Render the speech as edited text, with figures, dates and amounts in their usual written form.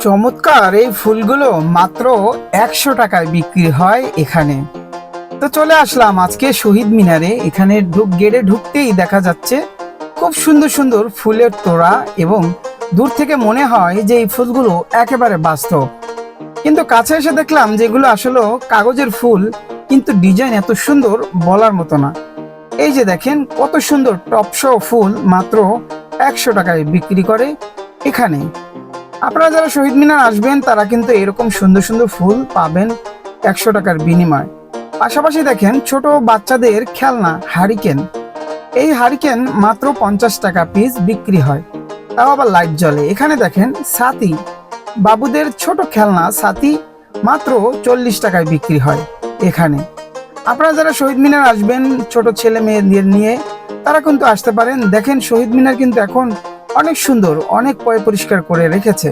চমৎকার এই ফুলগুলো মাত্র 100 টাকায় বিক্রি হয় এখানে। তো চলে আসলাম আজকে শহীদ মিনারে। এখানে গেটে ঢুকতেই দেখা যাচ্ছে খুব সুন্দর সুন্দর ফুলের তোড়া, এবং দূর থেকে মনে হয় যে এই ফুলগুলো একেবারে বাস্তব, কিন্তু কাছে এসে দেখলাম যে এগুলো আসলে কাগজের ফুল, কিন্তু ডিজাইন এত সুন্দর বলার মতো না। এই যে দেখেন কত সুন্দর টপসহ ফুল মাত্র 100 টাকায় বিক্রি করে এখানে। আপনারা যারা শহীদ মিনার আসবেন তারা কিন্তু এরকম সুন্দর সুন্দর ফুল পাবেন 100 টাকার বিনিময়। পাশাপাশি দেখেন ছোট বাচ্চাদের খেলনা হারিকেন, এই হারিকেন মাত্র 50 টাকা পিস বিক্রি হয়, তাও আবার লাইট জ্বলে। এখানে দেখেন ছাতি, বাবুদের ছোট খেলনা ছাতি মাত্র 40 টাকায় বিক্রি হয় এখানে। আপনারা যারা শহীদ মিনার আসবেন ছোট ছেলে মেয়েদের নিয়ে, তারা কিন্তু আসতে পারেন। দেখেন শহীদ মিনার কিন্তু এখন অনেক সুন্দর, অনেক পরিষ্কার করে রেখেছে।